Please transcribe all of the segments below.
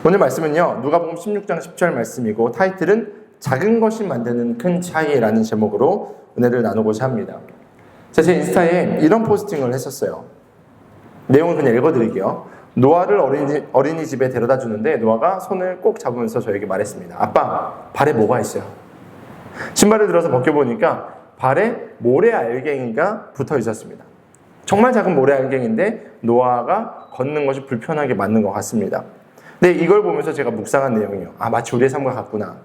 오늘 말씀은요, 누가복음 16장 10절 말씀이고 타이틀은 작은 것이 만드는 큰 차이라는 제목으로 은혜를 나누고자 합니다. 제 인스타에 이런 포스팅을 했었어요. 내용을 그냥 읽어드릴게요. 노아를 어린이집에 데려다 주는데 노아가 손을 꼭 잡으면서 저에게 말했습니다. 아빠, 발에 뭐가 있어요? 신발을 들어서 벗겨보니까 발에 모래알갱이가 붙어 있었습니다. 정말 작은 모래알갱이인데 노아가 걷는 것이 불편하게 맞는 것 같습니다. 근데 이걸 보면서 제가 묵상한 내용이요. 마치 우리의 삶과 같구나.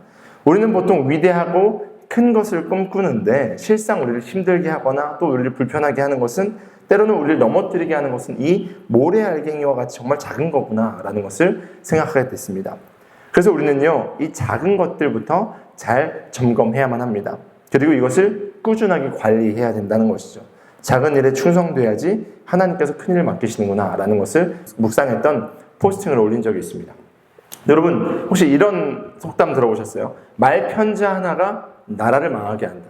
우리는 보통 위대하고 큰 것을 꿈꾸는데 실상 우리를 힘들게 하거나 또 우리를 불편하게 하는 것은 때로는 우리를 넘어뜨리게 하는 것은 이 모래알갱이와 같이 정말 작은 거구나라는 것을 생각하게 됐습니다. 그래서 우리는요, 이 작은 것들부터 잘 점검해야만 합니다. 그리고 이것을 꾸준하게 관리해야 된다는 것이죠. 작은 일에 충성돼야지 하나님께서 큰 일을 맡기시는구나 라는 것을 묵상했던 포스팅을 올린 적이 있습니다. 여러분 혹시 이런 속담 들어보셨어요? 말편자 하나가 나라를 망하게 한다.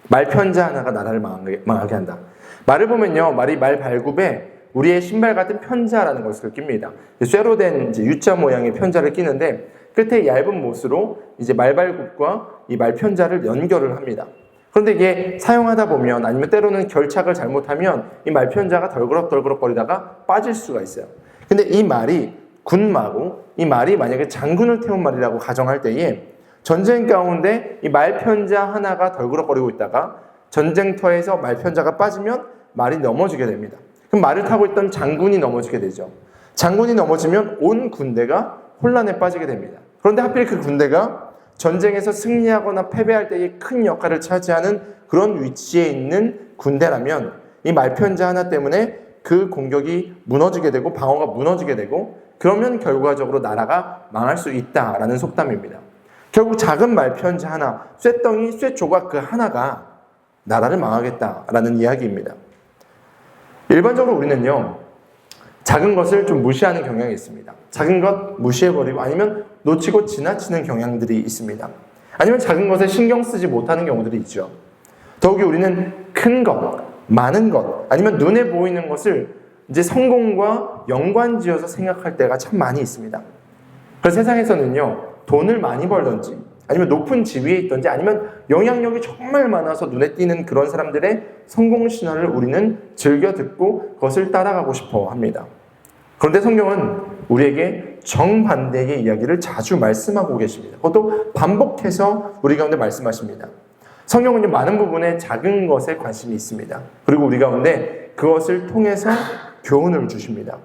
말편자 하나가 나라를 망하게 한다. 말을 보면요, 말이 말 발굽에 우리의 신발 같은 편자라는 것을 낍니다. 쇠로 된 U자 모양의 편자를 끼는데 끝에 얇은 못으로 이제 말발굽과 이 말편자를 연결을 합니다. 그런데 이게 사용하다 보면 아니면 때로는 결착을 잘못하면 이 말편자가 덜그럭덜그럭거리다가 빠질 수가 있어요. 근데 이 말이 군마고 이 말이 만약에 장군을 태운 말이라고 가정할 때에 전쟁 가운데 이 말편자 하나가 덜그럭거리고 있다가 전쟁터에서 말편자가 빠지면 말이 넘어지게 됩니다. 그럼 말을 타고 있던 장군이 넘어지게 되죠. 장군이 넘어지면 온 군대가 혼란에 빠지게 됩니다. 그런데 하필 그 군대가 전쟁에서 승리하거나 패배할 때에 큰 역할을 차지하는 그런 위치에 있는 군대라면 이 말편자 하나 때문에 그 공격이 무너지게 되고 방어가 무너지게 되고 그러면 결과적으로 나라가 망할 수 있다라는 속담입니다. 결국 작은 말편자 하나, 쇠덩이, 쇠조각 그 하나가 나라를 망하겠다라는 이야기입니다. 일반적으로 우리는요, 작은 것을 좀 무시하는 경향이 있습니다. 작은 것 무시해버리고 아니면 놓치고 지나치는 경향들이 있습니다. 아니면 작은 것에 신경 쓰지 못하는 경우들이 있죠. 더욱이 우리는 큰 것, 많은 것, 아니면 눈에 보이는 것을 이제 성공과 연관지어서 생각할 때가 참 많이 있습니다. 그래서 세상에서는요, 돈을 많이 벌던지 아니면 높은 지위에 있던지 아니면 영향력이 정말 많아서 눈에 띄는 그런 사람들의 성공 신화를 우리는 즐겨 듣고 그것을 따라가고 싶어 합니다. 그런데 성경은 우리에게 정반대의 이야기를 자주 말씀하고 계십니다. 그것도 반복해서 우리 가운데 말씀하십니다. 성경은요, 많은 부분에 작은 것에 관심이 있습니다. 그리고 우리 가운데 그것을 통해서 교훈을 주십니다.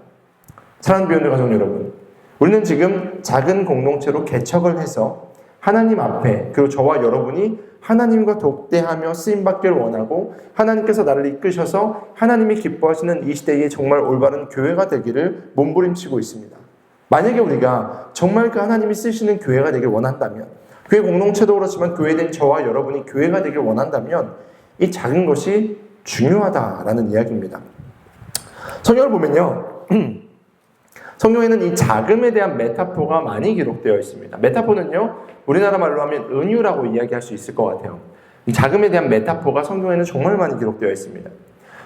사랑하는 비욘드 가족 여러분, 우리는 지금 작은 공동체로 개척을 해서 하나님 앞에 그리고 저와 여러분이 하나님과 독대하며 쓰임받기를 원하고 하나님께서 나를 이끄셔서 하나님이 기뻐하시는 이 시대에 정말 올바른 교회가 되기를 몸부림치고 있습니다. 만약에 우리가 정말 그 하나님이 쓰시는 교회가 되길 원한다면, 교회 공동체도 그렇지만 교회된 저와 여러분이 교회가 되길 원한다면 이 작은 것이 중요하다라는 이야기입니다. 성경을 보면요, 성경에는 이 자금에 대한 메타포가 많이 기록되어 있습니다. 메타포는요, 우리나라 말로 하면 은유라고 이야기할 수 있을 것 같아요. 이 자금에 대한 메타포가 성경에는 정말 많이 기록되어 있습니다.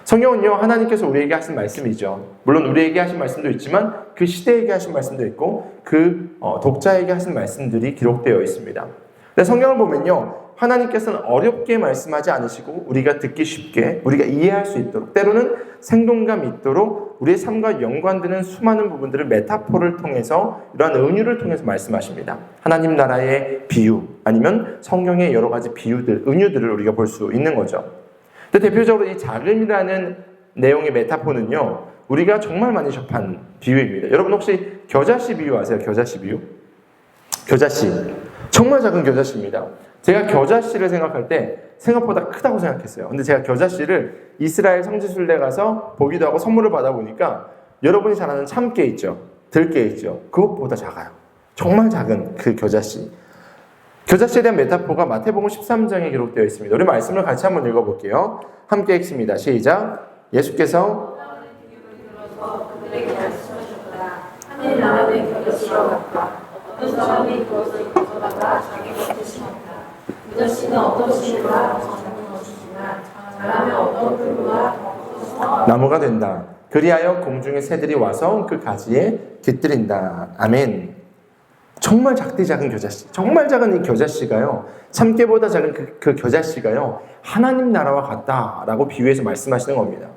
성경은요, 하나님께서 우리에게 하신 말씀이죠. 물론 우리에게 하신 말씀도 있지만 그 시대에게 하신 말씀도 있고 그 독자에게 하신 말씀들이 기록되어 있습니다. 근데 성경을 보면요, 하나님께서는 어렵게 말씀하지 않으시고 우리가 듣기 쉽게 우리가 이해할 수 있도록 때로는 생동감 있도록 우리의 삶과 연관되는 수많은 부분들을 메타포를 통해서 이러한 은유를 통해서 말씀하십니다. 하나님 나라의 비유 아니면 성경의 여러 가지 비유들, 은유들을 우리가 볼 수 있는 거죠. 근데 대표적으로 이 자금이라는 내용의 메타포는요, 우리가 정말 많이 접한 비유입니다. 여러분 혹시 겨자씨 비유 아세요? 겨자씨 비유? 겨자씨. 정말 작은 겨자씨입니다. 제가 겨자씨를 생각할 때 생각보다 크다고 생각했어요. 근데 제가 겨자씨를 이스라엘 성지순례 가서 보기도 하고 선물을 받아보니까 여러분이 잘 아는 참깨 있죠? 들깨 있죠? 그것보다 작아요. 정말 작은 그 겨자씨. 겨자씨에 대한 메타포가 마태복음 13장에 기록되어 있습니다. 우리 말씀을 같이 한번 읽어볼게요. 함께 읽습니다. 시작. 예수께서 하늘 나라는 겨자씨와 같다. 어떤 사람이 그것을 가져다가 자기 곁에 심었다. 겨자씨는 어떤 씨가 작은 것이지만 자라면 어떤 풀과 나무가 된다. 그리하여 공중의 새들이 와서 그 가지에 깃들인다. 아멘. 정말 작디 작은 겨자씨, 정말 작은 이 겨자씨가요, 참깨보다 작은 그 겨자씨가요, 하나님 나라와 같다라고 비유해서 말씀하시는 겁니다.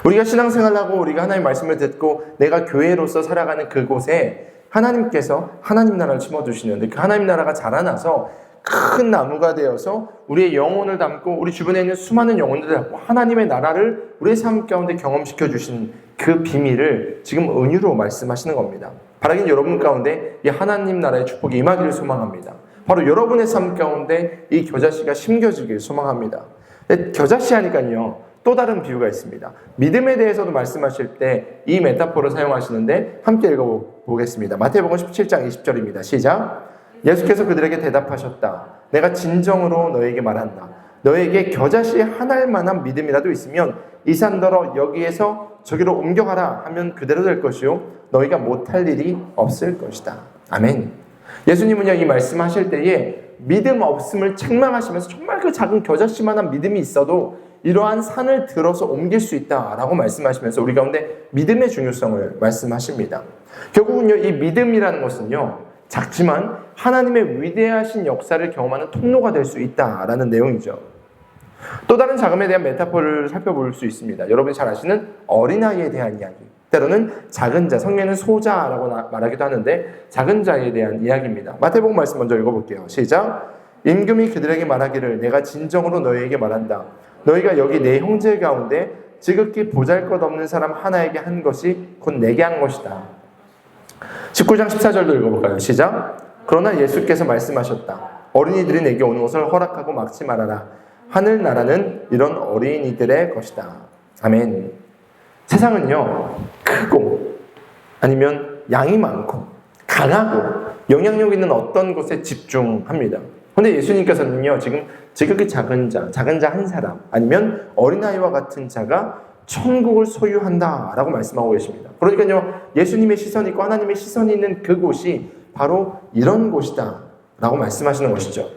우리가 신앙생활하고 우리가 하나님의 말씀을 듣고 내가 교회로서 살아가는 그곳에 하나님께서 하나님 나라를 심어두시는데, 그 하나님 나라가 자라나서 큰 나무가 되어서 우리의 영혼을 담고 우리 주변에 있는 수많은 영혼들을 담고 하나님의 나라를 우리의 삶 가운데 경험시켜 주시는 그 비밀을 지금 은유로 말씀하시는 겁니다. 바라긴 여러분 가운데 이 하나님 나라의 축복이 임하기를 소망합니다. 바로 여러분의 삶 가운데 이 겨자씨가 심겨지기를 소망합니다. 겨자씨 하니까요, 또 다른 비유가 있습니다. 믿음에 대해서도 말씀하실 때 이 메타포를 사용하시는데 함께 읽어보겠습니다. 마태복음 17장 20절입니다. 시작. 예수께서 그들에게 대답하셨다. 내가 진정으로 너에게 말한다. 너에게 겨자씨 한 알만한 믿음이라도 있으면 이 산더러 여기에서 저기로 옮겨가라 하면 그대로 될 것이요 너희가 못할 일이 없을 것이다. 아멘. 예수님은요, 이 말씀하실 때에 믿음 없음을 책망하시면서 정말 그 작은 겨자씨만한 믿음이 있어도 이러한 산을 들어서 옮길 수 있다라고 말씀하시면서 우리 가운데 믿음의 중요성을 말씀하십니다. 결국은요, 이 믿음이라는 것은요, 작지만 하나님의 위대하신 역사를 경험하는 통로가 될 수 있다라는 내용이죠. 또 다른 자금에 대한 메타포를 살펴볼 수 있습니다. 여러분이 잘 아시는 어린아이에 대한 이야기, 때로는 작은 자, 성경에는 소자라고 말하기도 하는데 작은 자에 대한 이야기입니다. 마태복음 말씀 먼저 읽어볼게요. 시작. 임금이 그들에게 말하기를 내가 진정으로 너희에게 말한다. 너희가 여기 내 형제 가운데 지극히 보잘것없는 사람 하나에게 한 것이 곧 내게 한 것이다. 19장 14절도 읽어볼까요? 시작. 그러나 예수께서 말씀하셨다. 어린이들이 내게 오는 것을 허락하고 막지 말아라. 하늘나라는 이런 어린이들의 것이다. 아멘. 세상은요, 크고 아니면 양이 많고 강하고 영향력 있는 어떤 것에 집중합니다. 그런데 예수님께서는요, 지금 지극히 작은 자 한 사람 아니면 어린아이와 같은 자가 천국을 소유한다라고 말씀하고 계십니다. 그러니까요, 예수님의 시선이 있고 하나님의 시선이 있는 그곳이 바로 이런 곳이다 라고 말씀하시는 것이죠.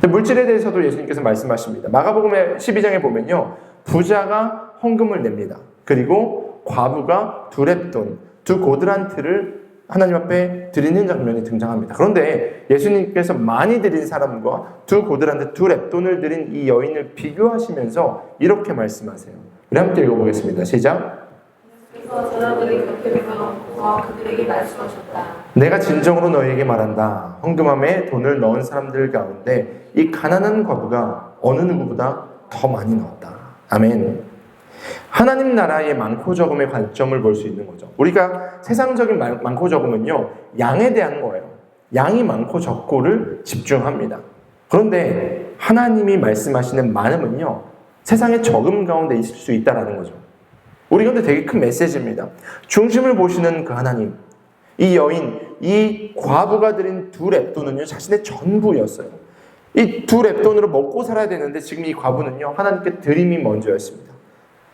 물질에 대해서도 예수님께서 말씀하십니다. 마가복음의 12장에 보면요, 부자가 헌금을 냅니다. 그리고 과부가 두 렙돈, 두 고드란트를 하나님 앞에 드리는 장면이 등장합니다. 그런데 예수님께서 많이 드린 사람과 두 고드란트, 두 렙돈을 드린 이 여인을 비교하시면서 이렇게 말씀하세요. 우리 함께 읽어보겠습니다. 시작. 그래서 사람들이 곁에 가서 그들에게 말씀하셨다. 내가 진정으로 너희에게 말한다. 헌금함에 돈을 넣은 사람들 가운데 이 가난한 과부가 어느 누구보다 더 많이 넣었다. 아멘. 하나님 나라의 많고 적음의 관점을 볼 수 있는 거죠. 우리가 세상적인 많고 적음은요, 양에 대한 거예요. 양이 많고 적고를 집중합니다. 그런데 하나님이 말씀하시는 많음은요, 세상의 적음 가운데 있을 수 있다는 거죠. 우리 가운데 되게 큰 메시지입니다. 중심을 보시는 그 하나님, 이 여인, 이 과부가 드린 두 렙돈은요, 자신의 전부였어요. 이 두 렙돈으로 먹고 살아야 되는데 지금 이 과부는요, 하나님께 드림이 먼저였습니다.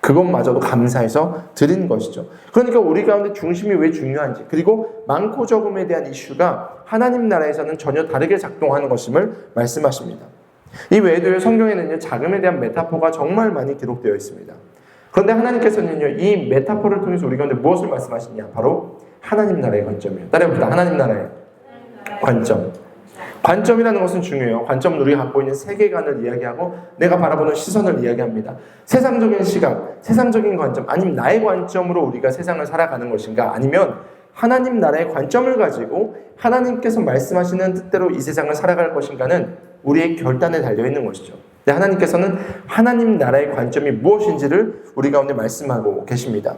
그것마저도 감사해서 드린 것이죠. 그러니까 우리 가운데 중심이 왜 중요한지, 그리고 많고 적음에 대한 이슈가 하나님 나라에서는 전혀 다르게 작동하는 것임을 말씀하십니다. 이 외에도 성경에는요, 자금에 대한 메타포가 정말 많이 기록되어 있습니다. 그런데 하나님께서는요, 이 메타포를 통해서 우리 가운데 무엇을 말씀하시냐? 바로 하나님 나라의 관점이에요. 따라해봅시다. 하나님 나라의 관점. 관점이라는 것은 중요해요. 관점은 우리가 갖고 있는 세계관을 이야기하고 내가 바라보는 시선을 이야기합니다. 세상적인 시각, 세상적인 관점, 아니면 나의 관점으로 우리가 세상을 살아가는 것인가, 아니면 하나님 나라의 관점을 가지고 하나님께서 말씀하시는 뜻대로 이 세상을 살아갈 것인가는 우리의 결단에 달려있는 것이죠. 하나님께서는 하나님 나라의 관점이 무엇인지를 우리 가운데 말씀하고 계십니다.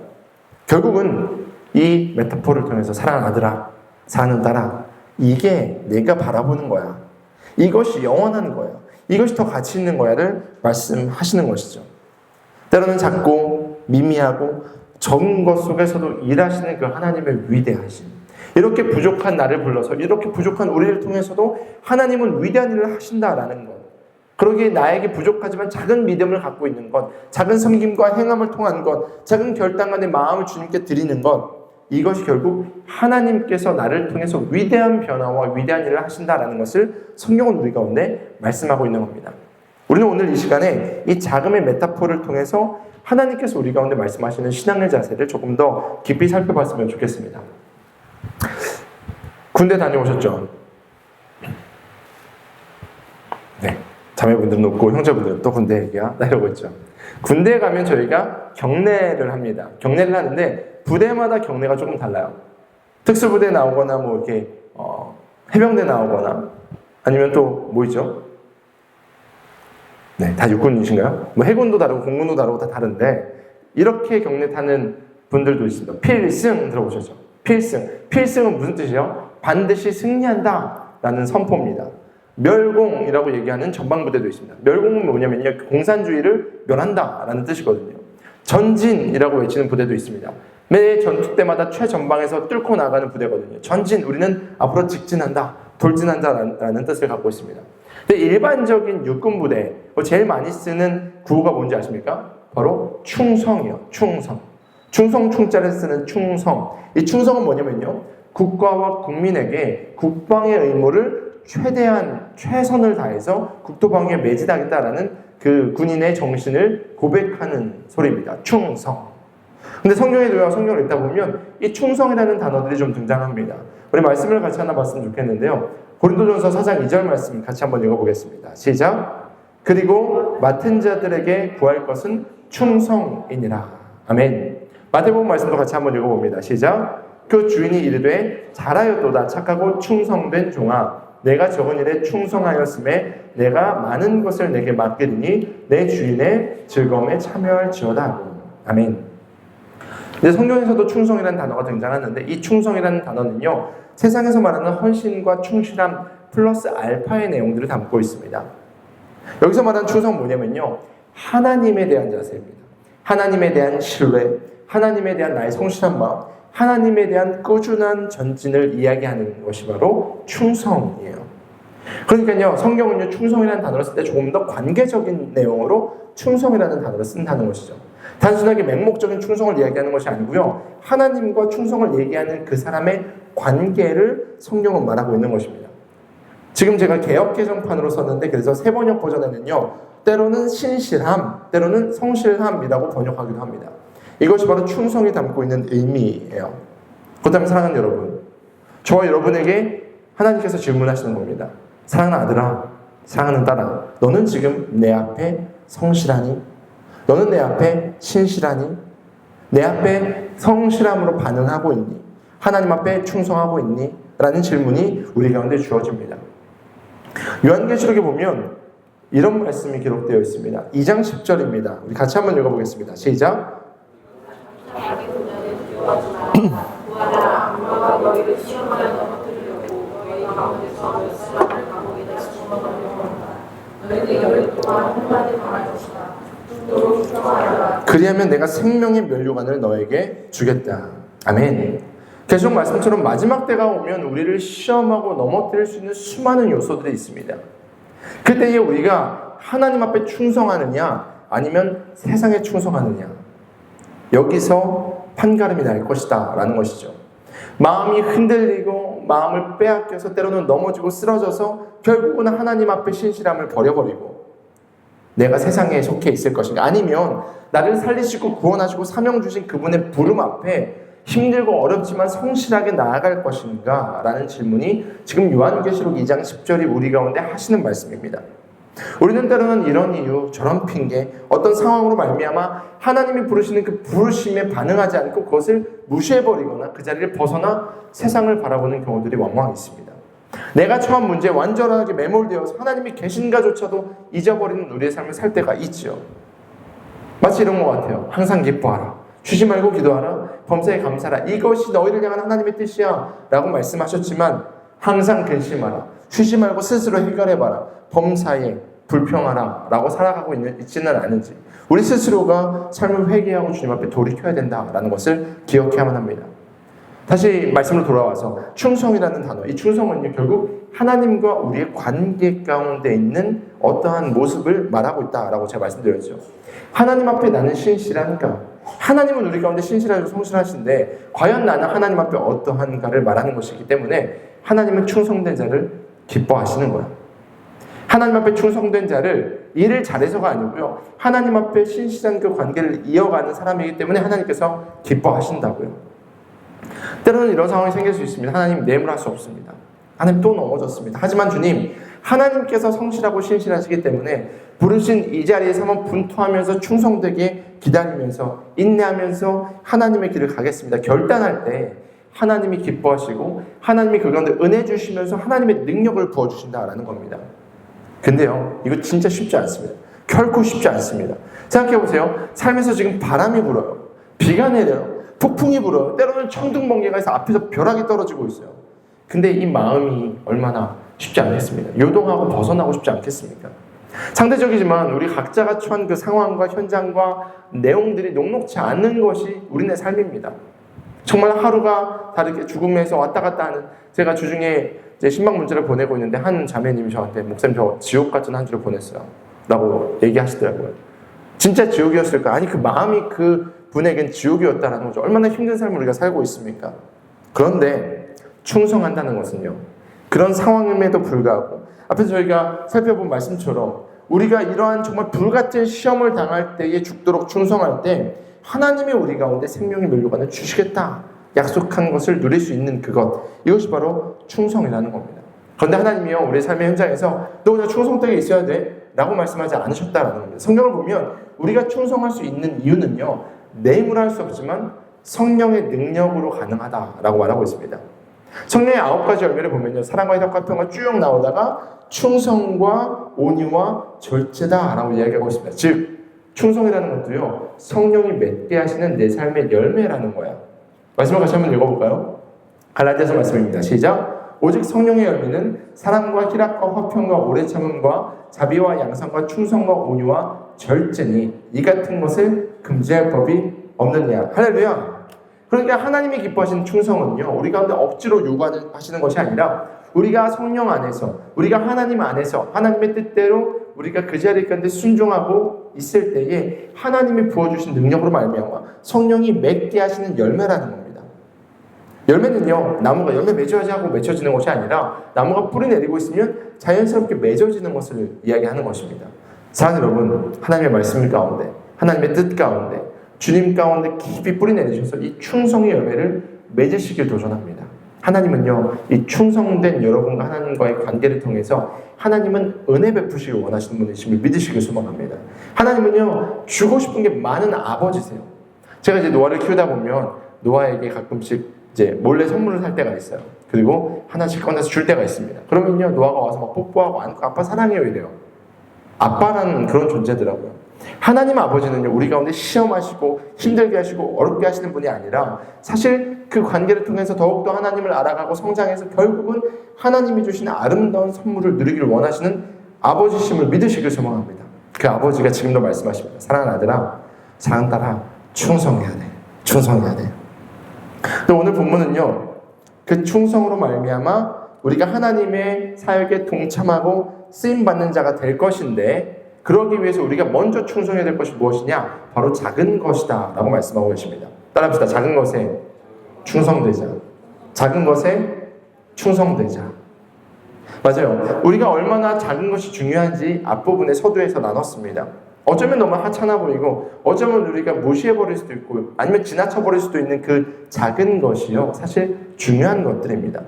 결국은 이 메타포를 통해서 사랑하는 아들아, 사랑하는 딸아, 이게 내가 바라보는 거야. 이것이 영원한 거야. 이것이 더 가치 있는 거야를 말씀하시는 것이죠. 때로는 작고 미미하고 적은 것 속에서도 일하시는 그 하나님의 위대하심. 이렇게 부족한 나를 불러서 이렇게 부족한 우리를 통해서도 하나님은 위대한 일을 하신다라는 것. 그러기에 나에게 부족하지만 작은 믿음을 갖고 있는 것, 작은 섬김과 행함을 통한 것, 작은 결단과 내 마음을 주님께 드리는 것, 이것이 결국 하나님께서 나를 통해서 위대한 변화와 위대한 일을 하신다라는 것을 성경은 우리 가운데 말씀하고 있는 겁니다. 우리는 오늘 이 시간에 이 자금의 메타포를 통해서 하나님께서 우리 가운데 말씀하시는 신앙의 자세를 조금 더 깊이 살펴봤으면 좋겠습니다. 군대 다녀오셨죠? 네. 자매분들은 없고 형제분들은 또 군대 얘기가 나려고 있죠. 군대에 가면 저희가 경례를 합니다. 경례를 하는데 부대마다 경례가 조금 달라요. 특수부대 나오거나 뭐 이렇게 해병대 나오거나 아니면 또 뭐 있죠? 네, 다 육군이신가요? 뭐 해군도 다르고 공군도 다르고 다 다른데 이렇게 경례 타는 분들도 있습니다. 필승 들어보셨죠? 필승. 필승은 무슨 뜻이에요? 반드시 승리한다 라는 선포입니다. 멸공이라고 얘기하는 전방부대도 있습니다. 멸공은 뭐냐면요, 공산주의를 멸한다 라는 뜻이거든요. 전진이라고 외치는 부대도 있습니다. 매 전투 때마다 최전방에서 뚫고 나가는 부대거든요. 전진, 우리는 앞으로 직진한다, 돌진한다라는 뜻을 갖고 있습니다. 근데 일반적인 육군 부대, 제일 많이 쓰는 구호가 뭔지 아십니까? 바로 충성이요. 충성. 충성 충자를 쓰는 충성. 이 충성은 뭐냐면요, 국가와 국민에게 국방의 의무를 최대한 최선을 다해서 국토방위에 매진하겠다라는 그 군인의 정신을 고백하는 소리입니다. 충성. 근데 성경에도요, 성경을 읽다 보면 이 충성이라는 단어들이 좀 등장합니다. 우리 말씀을 같이 하나 봤으면 좋겠는데요. 고린도전서 4장 2절 말씀 같이 한번 읽어보겠습니다. 시작. 그리고 맡은 자들에게 구할 것은 충성이니라. 아멘. 마태복음 말씀도 같이 한번 읽어봅니다. 시작. 그 주인이 이르되 잘하였도다 착하고 충성된 종아, 내가 적은 일에 충성하였음에 내가 많은 것을 내게 맡기리니 내 주인의 즐거움에 참여할지어다. 아멘. 근데 성경에서도 충성이라는 단어가 등장하는데 이 충성이라는 단어는요, 세상에서 말하는 헌신과 충실함 플러스 알파의 내용들을 담고 있습니다. 여기서 말하는 충성은 뭐냐면요, 하나님에 대한 자세입니다. 하나님에 대한 신뢰, 하나님에 대한 나의 성실한 마음, 하나님에 대한 꾸준한 전진을 이야기하는 것이 바로 충성이에요. 그러니까요, 성경은요, 충성이라는 단어를 쓸 때 조금 더 관계적인 내용으로 충성이라는 단어를 쓴다는 것이죠. 단순하게 맹목적인 충성을 이야기하는 것이 아니고요, 하나님과 충성을 얘기하는 그 사람의 관계를 성경은 말하고 있는 것입니다. 지금 제가 개역개정판으로 썼는데, 그래서 새번역 버전에는요, 때로는 신실함, 때로는 성실함이라고 번역하기도 합니다. 이것이 바로 충성이 담고 있는 의미예요. 그렇다면 사랑하는 여러분, 저와 여러분에게 하나님께서 질문하시는 겁니다. 사랑하는 아들아, 사랑하는 딸아, 너는 지금 내 앞에 성실하니? 너는 내 앞에 신실하니? 내 앞에 성실함으로 반응하고 있니? 하나님 앞에 충성하고 있니? 라는 질문이 우리 가운데 주어집니다. 요한계시록에 보면 이런 말씀이 기록되어 있습니다. 2장 10절입니다. 우리 같이 한번 읽어보겠습니다. 시작. 그리하면 내가 생명의 면류관을 너에게 주겠다. 아멘. 계속 말씀처럼 마지막 때가 오면 우리를 시험하고 넘어뜨릴 수 있는 수많은 요소들이 있습니다. 그때에 우리가 하나님 앞에 충성하느냐 아니면 세상에 충성하느냐, 여기서 판가름이 날 것이다 라는 것이죠. 마음이 흔들리고 마음을 빼앗겨서 때로는 넘어지고 쓰러져서 결국은 하나님 앞에 신실함을 버려버리고 내가 세상에 속해 있을 것인가, 아니면 나를 살리시고 구원하시고 사명 주신 그분의 부름 앞에 힘들고 어렵지만 성실하게 나아갈 것인가 라는 질문이 지금 요한계시록 2장 10절이 우리 가운데 하시는 말씀입니다. 우리는 때로는 이런 이유 저런 핑계, 어떤 상황으로 말미암아 하나님이 부르시는 그 부르심에 반응하지 않고 그것을 무시해버리거나 그 자리를 벗어나 세상을 바라보는 경우들이 왕왕 있습니다. 내가 처한 문제에 완전하게 매몰되어서 하나님이 계신가조차도 잊어버리는 우리의 삶을 살 때가 있죠. 마치 이런 것 같아요. 항상 기뻐하라, 쉬지 말고 기도하라, 범사에 감사하라, 이것이 너희를 향한 하나님의 뜻이야 라고 말씀하셨지만 항상 근심하라, 쉬지 말고 스스로 해결해봐라, 범사에 불평하라 라고 살아가고 있지는 않은지, 우리 스스로가 삶을 회개하고 주님 앞에 돌이켜야 된다라는 것을 기억해야만 합니다. 다시 말씀으로 돌아와서 충성이라는 단어, 이 충성은 결국 하나님과 우리의 관계 가운데 있는 어떠한 모습을 말하고 있다라고 제가 말씀드렸죠. 하나님 앞에 나는 신실한가? 하나님은 우리 가운데 신실하고 성실하신데 과연 나는 하나님 앞에 어떠한가를 말하는 것이기 때문에 하나님은 충성된 자를 기뻐하시는 거야. 하나님 앞에 충성된 자를 일을 잘해서가 아니고요. 하나님 앞에 신실한 그 관계를 이어가는 사람이기 때문에 하나님께서 기뻐하신다고요. 때로는 이런 상황이 생길 수 있습니다. 하나님 뇌물할 수 없습니다. 하나님 또 넘어졌습니다. 하지만 주님, 하나님께서 성실하고 신실하시기 때문에 부르신 이 자리에서만 분투하면서 충성되게 기다리면서 인내하면서 하나님의 길을 가겠습니다. 결단할 때 하나님이 기뻐하시고 하나님이 그 가운데 은혜 주시면서 하나님의 능력을 부어주신다라는 겁니다. 근데요, 이거 진짜 쉽지 않습니다. 결코 쉽지 않습니다. 생각해보세요. 삶에서 지금 바람이 불어요. 비가 내려요. 폭풍이 불어요. 때로는 천둥번개가 있어 앞에서 벼락이 떨어지고 있어요. 근데 이 마음이 얼마나 쉽지 않겠습니까? 요동하고 벗어나고 싶지 않겠습니까? 상대적이지만 우리 각자가 처한 그 상황과 현장과 내용들이 녹록지 않는 것이 우리네 삶입니다. 정말 하루가 다르게 죽음에서 왔다 갔다 하는, 제가 주중에 이제 신방 문자를 보내고 있는데 한 자매님이 저한테 목사님 저 지옥 같은 한 주를 보냈어요 라고 얘기하시더라고요. 진짜 지옥이었을까? 아니 그 마음이 그 분에겐 지옥이었다는 거죠. 얼마나 힘든 삶을 우리가 살고 있습니까? 그런데 충성한다는 것은요, 그런 상황임에도 불구하고 앞에서 저희가 살펴본 말씀처럼 우리가 이러한 정말 불같은 시험을 당할 때에 죽도록 충성할 때 하나님이 우리 가운데 생명의 면류관을 주시겠다 약속한 것을 누릴 수 있는 그것, 이것이 바로 충성이라는 겁니다. 그런데 하나님이요, 우리 삶의 현장에서 너 그냥 충성되게 있어야 돼 라고 말씀하지 않으셨다라는 겁니다. 성경을 보면 우리가 충성할 수 있는 이유는요, 내 힘으로 할 수 없지만 성령의 능력으로 가능하다라고 말하고 있습니다. 성령의 9가지 열매를 보면요, 사랑과 희락과 평화 쭉 나오다가 충성과 온유와 절제다라고 이야기하고 있습니다. 즉 충성이라는 것도요, 성령이 맺게 하시는 내 삶의 열매라는 거야. 말씀을 같이 한번 읽어볼까요? 갈라디아서 말씀입니다. 시작. 오직 성령의 열매는 사랑과 희락과 화평과 오래 참음과 자비와 양선과 충성과 온유와 절제니 이 같은 것을 금지할 법이 없느냐. 할렐루야. 그러니까 하나님이 기뻐하시는 충성은요, 우리 가운데 억지로 요구하시는 것이 아니라 우리가 성령 안에서, 우리가 하나님 안에서 하나님의 뜻대로 우리가 그 자리 가운데 순종하고 있을 때에 하나님이 부어주신 능력으로 말미암아 성령이 맺게 하시는 열매라는 겁니다. 열매는요, 나무가 열매 맺어야지 하고 맺혀지는 것이 아니라 나무가 뿌리 내리고 있으면 자연스럽게 맺어지는 것을 이야기하는 것입니다. 사랑하는 여러분, 하나님의 말씀 가운데, 하나님의 뜻 가운데, 주님 가운데 깊이 뿌리 내리셔서 이 충성의 열매를 맺으시길 도전합니다. 하나님은요, 이 충성된 여러분과 하나님과의 관계를 통해서 하나님은 은혜 베푸시길 원하시는 분이심을 믿으시길 소망합니다. 하나님은요, 주고 싶은 게 많은 아버지세요. 제가 이제 노아를 키우다 보면 노아에게 가끔씩 이제 몰래 선물을 살 때가 있어요. 그리고 하나씩 꺼내서 줄 때가 있습니다. 그러면요, 노아가 와서 막 뽀뽀하고 안고 아빠 사랑해요 이래요. 아빠라는 그런 존재더라고요. 하나님 아버지는요, 우리 가운데 시험하시고 힘들게 하시고 어렵게 하시는 분이 아니라 사실 그 관계를 통해서 더욱더 하나님을 알아가고 성장해서 결국은 하나님이 주시는 아름다운 선물을 누리기를 원하시는 아버지심을 믿으시길 소망합니다. 그 아버지가 지금도 말씀하십니다. 사랑하는 아들아, 사랑하는 딸아, 충성해야 돼. 충성해야 돼. 근데 오늘 본문은요, 그 충성으로 말미암아 우리가 하나님의 사역에 동참하고 쓰임받는 자가 될 것인데, 그러기 위해서 우리가 먼저 충성해야 될 것이 무엇이냐? 바로 작은 것이다 라고 말씀하고 계십니다. 따라합시다. 작은 것에 충성되자. 작은 것에 충성되자. 맞아요. 우리가 얼마나 작은 것이 중요한지 앞부분의 서두에서 나눴습니다. 어쩌면 너무 하찮아 보이고 어쩌면 우리가 무시해버릴 수도 있고 아니면 지나쳐버릴 수도 있는 그 작은 것이요, 사실 중요한 것들입니다.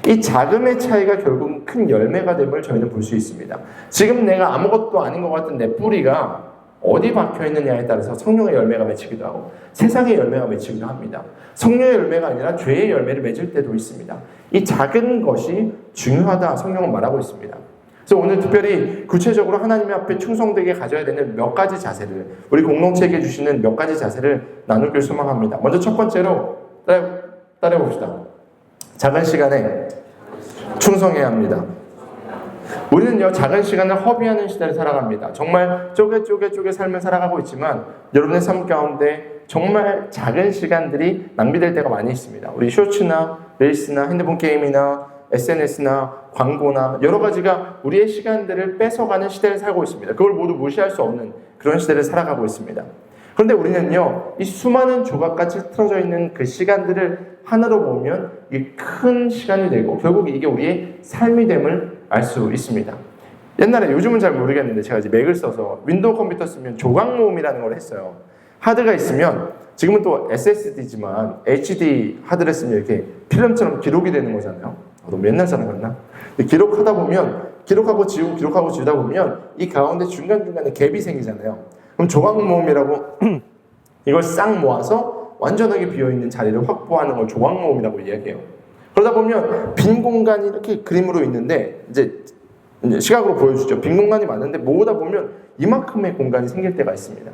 이 작음의 차이가 결국 큰 열매가 됨을 저희는 볼 수 있습니다. 지금 내가 아무것도 아닌 것 같은 내 뿌리가 어디 박혀있느냐에 따라서 성령의 열매가 맺히기도 하고 세상의 열매가 맺히기도 합니다. 성령의 열매가 아니라 죄의 열매를 맺을 때도 있습니다. 이 작은 것이 중요하다 성경은 말하고 있습니다. 그래서 오늘 특별히 구체적으로 하나님 앞에 충성되게 가져야 되는 몇 가지 자세를, 우리 공동체에게 주시는 몇 가지 자세를 나누길 소망합니다. 먼저 첫 번째로 따라해봅시다. 작은 시간에 충성해야 합니다. 우리는요, 작은 시간을 허비하는 시대를 살아갑니다. 정말 쪼개 삶을 살아가고 있지만 여러분의 삶 가운데 정말 작은 시간들이 낭비될 때가 많이 있습니다. 우리 쇼츠나 릴스나 핸드폰 게임이나 SNS나 광고나 여러 가지가 우리의 시간들을 뺏어가는 시대를 살고 있습니다. 그걸 모두 무시할 수 없는 그런 시대를 살아가고 있습니다. 그런데 우리는요, 이 수많은 조각같이 틀어져 있는 그 시간들을 하나로 보면 이게 큰 시간이 되고 결국 이게 우리의 삶이 됨을 알 수 있습니다. 옛날에 요즘은 잘 모르겠는데 제가 이제 맥을 써서 윈도우 컴퓨터 쓰면 조각 모음이라는 걸 했어요. 하드가 있으면 지금은 또 SSD지만 HD 하드를 쓰면 이렇게 필름처럼 기록이 되는 거잖아요. 너무 옛날 사람 같나? 기록하다 보면 기록하고 지우고 기록하고 지우다 보면 이 가운데 중간중간에 갭이 생기잖아요. 그럼 조각 모음이라고 이걸 싹 모아서 완전하게 비어있는 자리를 확보하는 걸 조각 모음이라고 이야기해요. 그러다 보면 빈 공간이 이렇게 그림으로 있는데 이제 시각으로 보여주죠. 빈 공간이 많은데 모으다 보면 이만큼의 공간이 생길 때가 있습니다.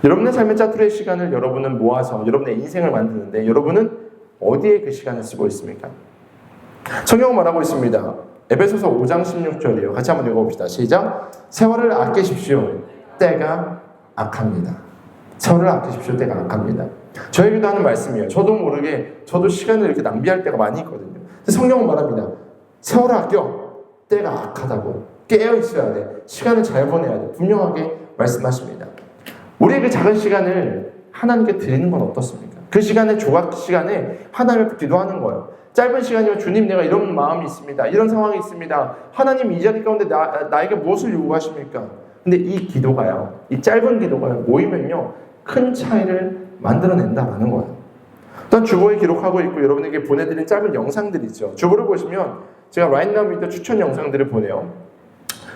여러분의 삶의 짜투리의 시간을 여러분은 모아서 여러분의 인생을 만드는데 여러분은 어디에 그 시간을 쓰고 있습니까? 성경은 말하고 있습니다. 에베소서 5장 16절이요. 같이 한번 읽어봅시다. 시작. 세월을 아끼십시오. 때가 악합니다. 세월을 아끼십시오. 때가 악합니다. 저에게도 하는 말씀이에요. 저도 모르게 저도 시간을 이렇게 낭비할 때가 많이 있거든요. 근데 성경은 말합니다. 세월을 아껴. 때가 악하다고. 깨어 있어야 돼. 시간을 잘 보내야 돼. 분명하게 말씀하십니다. 우리의 그 작은 시간을 하나님께 드리는 건 어떻습니까? 그 시간에 조각 시간에 하나님을 기도하는 거예요. 짧은 시간이면 주님 내가 이런 마음이 있습니다. 이런 상황이 있습니다. 하나님 이 자리 가운데 나에게 무엇을 요구하십니까? 근데 이 기도가요. 이 짧은 기도가 모이면요. 큰 차이를 만들어낸다라는 거예요. 또한 주보에 기록하고 있고 여러분에게 보내드린 짧은 영상들이 있죠. 주보를 보시면 제가 right now 밑에 추천 영상들을 보내요.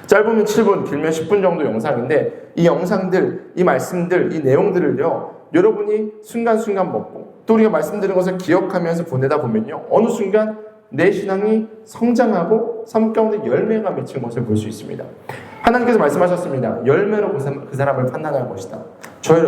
짧으면 7분, 길면 10분 정도 영상인데 이 영상들, 이 말씀들, 이 내용들을요. 여러분이 순간순간 먹고 또 우리가 말씀드린 것을 기억하면서 보내다 보면요. 어느 순간 내 신앙이 성장하고 삶 가운데 열매가 맺힌 것을 볼 수 있습니다. 하나님께서 말씀하셨습니다. 열매로 그 사람을 판단할 것이다.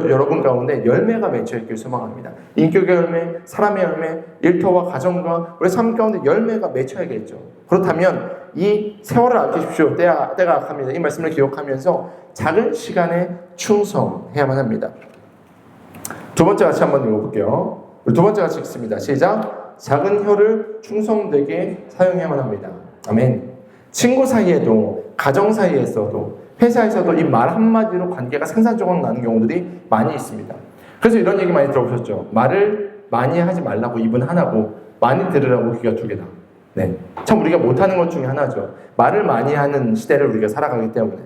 여러분 가운데 열매가 맺혀있길 소망합니다. 인격의 열매, 사람의 열매, 일터와 가정과 우리 삶 가운데 열매가 맺혀야겠죠. 그렇다면 이 세월을 아끼십시오. 때가 악합니다. 이 말씀을 기억하면서 작은 시간에 충성해야만 합니다. 두 번째 같이 한번 읽어볼게요. 우리 두 번째 같이 읽습니다. 시작. 작은 혀를 충성되게 사용해야만 합니다. 아멘. 친구 사이에도 가정 사이에서도 회사에서도 이 말 한마디로 관계가 생산적으로 나는 경우들이 많이 있습니다. 그래서 이런 얘기 많이 들어보셨죠? 말을 많이 하지 말라고 입은 하나고 많이 들으라고 귀가 두 개다. 네, 참 우리가 못하는 것 중에 하나죠. 말을 많이 하는 시대를 우리가 살아가기 때문에.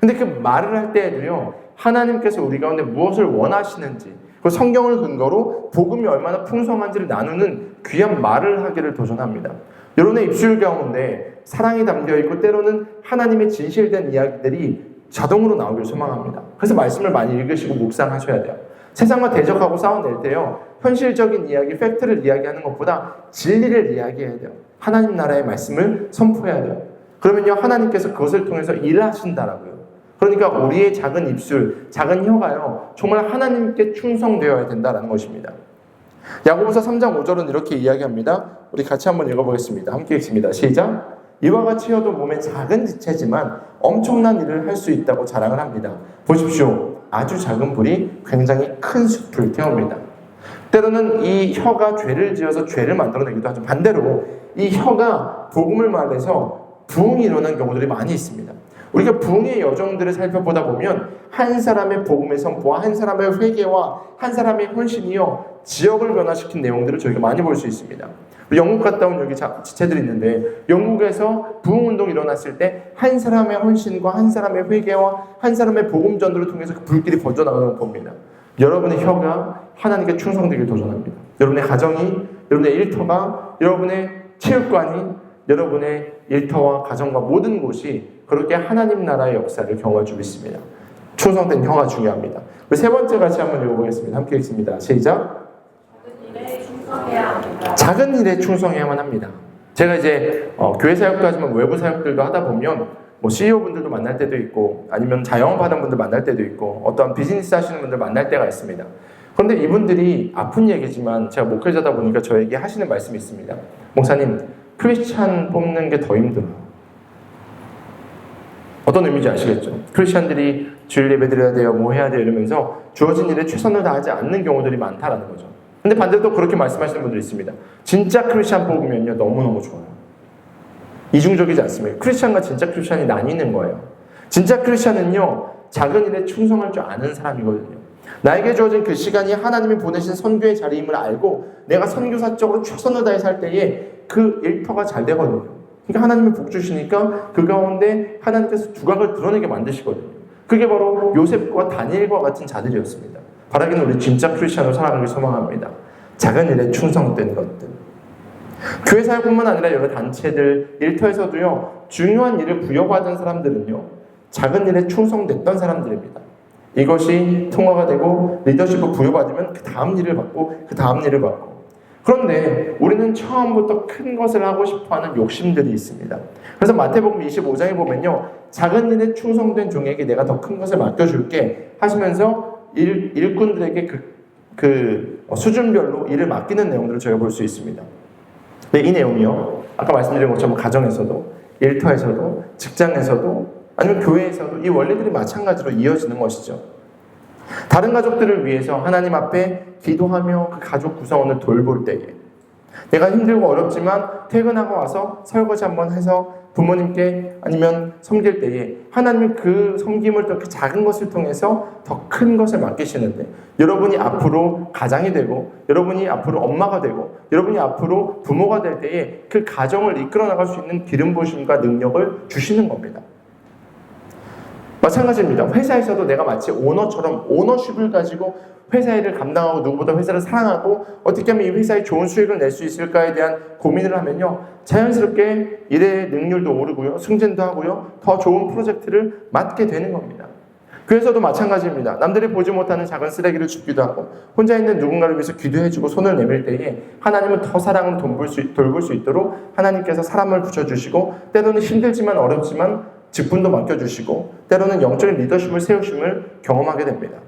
근데 그 말을 할 때에도요. 하나님께서 우리 가운데 무엇을 원하시는지 그 성경을 근거로 복음이 얼마나 풍성한지를 나누는 귀한 말을 하기를 도전합니다. 여러분의 입술 가운데 사랑이 담겨있고 때로는 하나님의 진실된 이야기들이 자동으로 나오길 소망합니다. 그래서 말씀을 많이 읽으시고 묵상하셔야 돼요. 세상과 대적하고 싸워낼 때요. 현실적인 이야기, 팩트를 이야기하는 것보다 진리를 이야기해야 돼요. 하나님 나라의 말씀을 선포해야 돼요. 그러면요. 하나님께서 그것을 통해서 일하신다라고요. 그러니까 우리의 작은 입술, 작은 혀가요. 정말 하나님께 충성되어야 된다라는 것입니다. 야고보서 3장 5절은 이렇게 이야기합니다. 우리 같이 한번 읽어보겠습니다. 함께 읽습니다. 시작. 이와 같이 혀도 몸의 작은 지체지만 엄청난 일을 할 수 있다고 자랑을 합니다. 보십시오. 아주 작은 불이 굉장히 큰 숲을 태웁니다. 때로는 이 혀가 죄를 지어서 죄를 만들어내기도 하죠. 반대로 이 혀가 복음을 말해서 부흥이 일어난 경우들이 많이 있습니다. 우리가 부흥의 여정들을 살펴보다 보면 한 사람의 복음의 선포와 한 사람의 회개와 한 사람의 헌신이요 지역을 변화시킨 내용들을 저희가 많이 볼 수 있습니다. 영국 갔다 온 여기 지체들이 있는데 영국에서 부흥운동이 일어났을 때 한 사람의 헌신과 한 사람의 회개와 한 사람의 복음 전도를 통해서 그 불길이 번져나가는 겁니다. 여러분의 혀가 하나님께 충성되길 도전합니다. 여러분의 가정이, 여러분의 일터가, 여러분의 체육관이, 여러분의 일터와 가정과 모든 곳이 그렇게 하나님 나라의 역사를 경험할 줄 믿습니다. 충성된 혀가 중요합니다. 우리 세 번째 같이 한번 읽어보겠습니다. 함께 읽습니다. 시작. 작은 일에 충성해야만 합니다. 제가 이제 교회 사역도 하지만 외부 사역들도 하다 보면 뭐 CEO 분들도 만날 때도 있고 아니면 자영업하는 분들 만날 때도 있고 어떠한 비즈니스 하시는 분들 만날 때가 있습니다. 그런데 이분들이 아픈 얘기지만 제가 목회자다 보니까 저에게 하시는 말씀이 있습니다. 목사님, 크리스찬 뽑는 게 더 힘들어요. 어떤 의미인지 아시겠죠? 크리스찬들이 주일 예배 드려야 돼요, 뭐 해야 돼요 이러면서 주어진 일에 최선을 다하지 않는 경우들이 많다라는 거죠. 근데 반대로 또 그렇게 말씀하시는 분들이 있습니다. 진짜 크리스찬 뽑으면요 너무너무 좋아요. 이중적이지 않습니다. 크리스찬과 진짜 크리스찬이 나뉘는 거예요. 진짜 크리스찬은요 작은 일에 충성할 줄 아는 사람이거든요. 나에게 주어진 그 시간이 하나님이 보내신 선교의 자리임을 알고 내가 선교사적으로 최선을 다해서 할 때에 그 일터가 잘 되거든요. 그러니까 하나님이 복 주시니까 그 가운데 하나님께서 두각을 드러내게 만드시거든요. 그게 바로 요셉과 다니엘과 같은 자들이었습니다. 바라기는 우리 진짜 크리스천으로 살아가길 소망합니다. 작은 일에 충성된 것들. 교회 사역뿐만 아니라 여러 단체들, 일터에서도요, 중요한 일을 부여받은 사람들은요, 작은 일에 충성됐던 사람들입니다. 이것이 통화가 되고 리더십을 부여받으면 그 다음 일을 받고 그 다음 일을 받고. 그런데 우리는 처음부터 큰 것을 하고 싶어하는 욕심들이 있습니다. 그래서 마태복음 25장에 보면요, 작은 일에 충성된 종에게 내가 더 큰 것을 맡겨줄게 하시면서 일꾼들에게 수준별로 일을 맡기는 내용들을 저희가 볼 수 있습니다. 네, 이 내용이요, 아까 말씀드린 것처럼 가정에서도, 일터에서도, 직장에서도, 아니면 교회에서도 이 원리들이 마찬가지로 이어지는 것이죠. 다른 가족들을 위해서 하나님 앞에 기도하며 그 가족 구성원을 돌볼 때에, 내가 힘들고 어렵지만 퇴근하고 와서 설거지 한번 해서 부모님께 아니면 섬길 때에 하나님은 그 섬김을 또 그 작은 것을 통해서 더 큰 것을 맡기시는데, 여러분이 앞으로 가장이 되고 여러분이 앞으로 엄마가 되고 여러분이 앞으로 부모가 될 때에 그 가정을 이끌어 나갈 수 있는 기름 부으심과 능력을 주시는 겁니다. 마찬가지입니다. 회사에서도 내가 마치 오너처럼 오너십을 가지고 회사 일을 감당하고 누구보다 회사를 사랑하고 어떻게 하면 이 회사에 좋은 수익을 낼 수 있을까에 대한 고민을 하면요, 자연스럽게 일의 능률도 오르고요, 승진도 하고요, 더 좋은 프로젝트를 맡게 되는 겁니다. 교회에서도 마찬가지입니다. 남들이 보지 못하는 작은 쓰레기를 줍기도 하고 혼자 있는 누군가를 위해서 기도해주고 손을 내밀 때에 하나님은 더 사랑으로 돌볼 수 있도록 하나님께서 사람을 붙여주시고, 때로는 힘들지만 어렵지만 직분도 맡겨주시고, 때로는 영적인 리더십을 세우심을 경험하게 됩니다.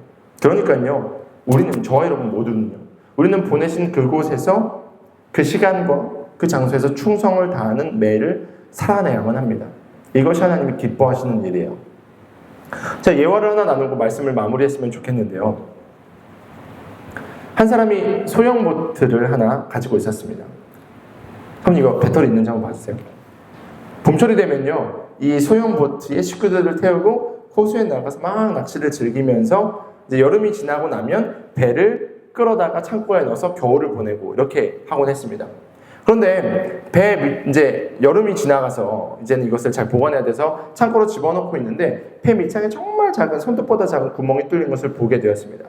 그러니까요, 우리는, 저와 여러분 모두는요, 우리는 보내신 그곳에서 그 시간과 그 장소에서 충성을 다하는 매일을 살아내야만 합니다. 이것이 하나님이 기뻐하시는 일이에요. 자, 예화를 하나 나누고 말씀을 마무리했으면 좋겠는데요. 한 사람이 소형 보트를 하나 가지고 있었습니다. 그럼 이거 배터리 있는지 한번 봐주세요. 봄철이 되면요, 이 소형 보트에 식구들을 태우고 호수에 나가서 막 낚시를 즐기면서 이제 여름이 지나고 나면 배를 끌어다가 창고에 넣어서 겨울을 보내고 이렇게 하곤 했습니다. 그런데 이제 여름이 지나가서 이제는 이것을 잘 보관해야 돼서 창고로 집어넣고 있는데 배 밑창에 정말 작은, 손톱보다 작은 구멍이 뚫린 것을 보게 되었습니다.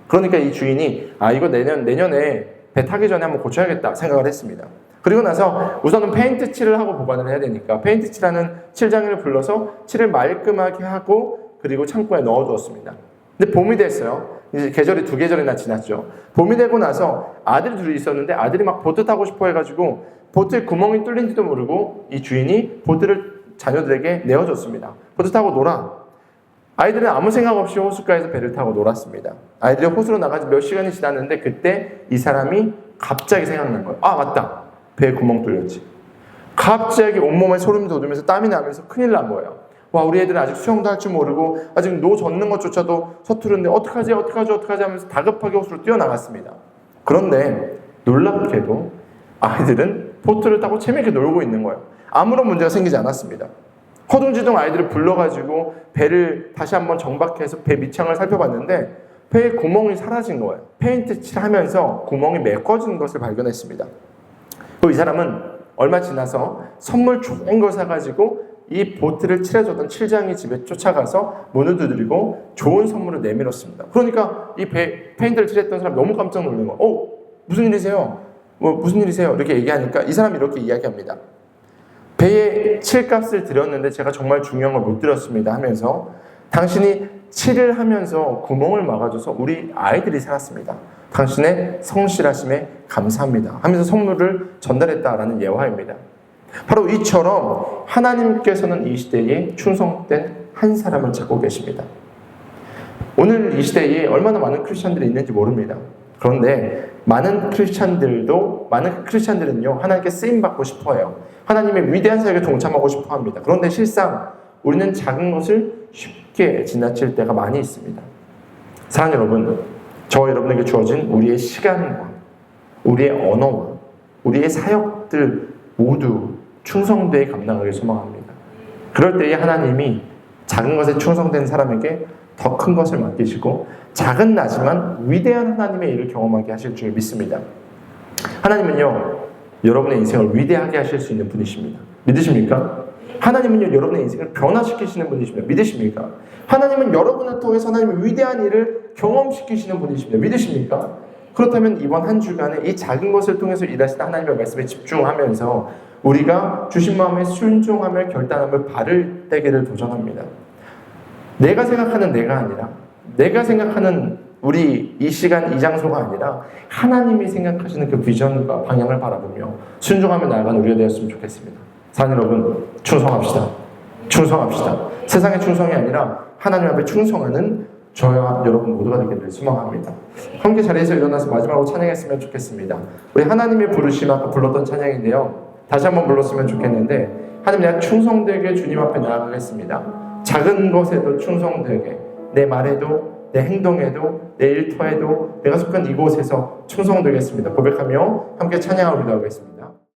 그러니까 이 주인이 이거 내년에 배 타기 전에 한번 고쳐야겠다 생각을 했습니다. 그리고 나서 우선은 페인트 칠을 하고 보관을 해야 되니까 페인트 칠하는 칠장이를 불러서 칠을 말끔하게 하고 그리고 창고에 넣어두었습니다. 근데 봄이 됐어요. 이제 계절이 2계절이나 지났죠. 봄이 되고 나서 아들이 둘이 있었는데 아들이 막 보트 타고 싶어 해가지고 보트에 구멍이 뚫린지도 모르고 이 주인이 보트를 자녀들에게 내어줬습니다. 보트 타고 놀아. 아이들은 아무 생각 없이 호숫가에서 배를 타고 놀았습니다. 아이들이 호수로 나가지 몇 시간이 지났는데 그때 이 사람이 갑자기 생각난 거예요. 맞다. 배에 구멍 뚫렸지. 갑자기 온몸에 소름이 돋으면서 땀이 나면서 큰일 난 거예요. 우리 애들은 아직 수영도 할 줄 모르고 아직 노 젓는 것조차도 서투른데 어떡하지 하면서 다급하게 호수로 뛰어나갔습니다. 그런데 놀랍게도 아이들은 보트를 타고 재미있게 놀고 있는 거예요. 아무런 문제가 생기지 않았습니다. 허둥지둥 아이들을 불러가지고 배를 다시 한번 정박해서 배 밑창을 살펴봤는데 배에 구멍이 사라진 거예요. 페인트 칠하면서 구멍이 메꿔진 것을 발견했습니다. 이 사람은 얼마 지나서 선물 좋은 걸 사가지고 이 보트를 칠해줬던 칠장이 집에 쫓아가서 문을 두드리고 좋은 선물을 내밀었습니다. 그러니까 이 페인트를 칠했던 사람이 너무 깜짝 놀란 거예요. 무슨 일이세요? 무슨 일이세요? 이렇게 얘기하니까 이 사람이 이렇게 이야기합니다. 배에 칠값을 드렸는데 제가 정말 중요한 걸 못 드렸습니다 하면서, 당신이 칠을 하면서 구멍을 막아줘서 우리 아이들이 살았습니다. 당신의 성실하심에 감사합니다 하면서 선물을 전달했다라는 예화입니다. 바로 이처럼 하나님께서는 이 시대에 충성된 한 사람을 찾고 계십니다. 오늘 이 시대에 얼마나 많은 크리스찬들이 있는지 모릅니다. 그런데 많은 크리스찬들은요, 하나님께 쓰임받고 싶어 해요. 하나님의 위대한 사역에 동참하고 싶어 합니다. 그런데 실상 우리는 작은 것을 쉽게 지나칠 때가 많이 있습니다. 사랑하는 여러분, 저와 여러분에게 주어진 우리의 시간과 우리의 언어와 우리의 사역들 모두 충성되게 감당하길 소망합니다. 그럴 때에 하나님이 작은 것에 충성된 사람에게 더 큰 것을 맡기시고 작은 나지만 위대한 하나님의 일을 경험하게 하실 줄 믿습니다. 하나님은요, 여러분의 인생을 위대하게 하실 수 있는 분이십니다. 믿으십니까? 하나님은요, 여러분의 인생을 변화시키시는 분이십니다. 믿으십니까? 하나님은 여러분을 통해서 하나님의 위대한 일을 경험시키시는 분이십니다. 믿으십니까? 그렇다면 이번 한 주간에 이 작은 것을 통해서 일하시는 하나님의 말씀에 집중하면서 우리가 주신 마음에 순종함을 결단함을 바를 때기를 도전합니다. 내가 생각하는 내가 아니라, 내가 생각하는 우리 이 시간 이 장소가 아니라 하나님이 생각하시는 그 비전과 방향을 바라보며 순종하며 나아가는 우리가 되었으면 좋겠습니다. 사랑 여러분, 충성합시다. 충성합시다. 세상의 충성이 아니라 하나님 앞에 충성하는 저와 여러분 모두가 되기를 소망합니다. 함께 자리에서 일어나서 마지막으로 찬양했으면 좋겠습니다. 우리 하나님의 부르심 아까 불렀던 찬양인데요. 다시 한번 불렀으면 좋겠는데, 하나님, 내가 충성되게 주님 앞에 나아가겠습니다. 작은 것에도 충성되게, 내 말에도, 내 행동에도, 내 일터에도, 내가 속한 이곳에서 충성되겠습니다. 고백하며 함께 찬양하기도 하겠습니다.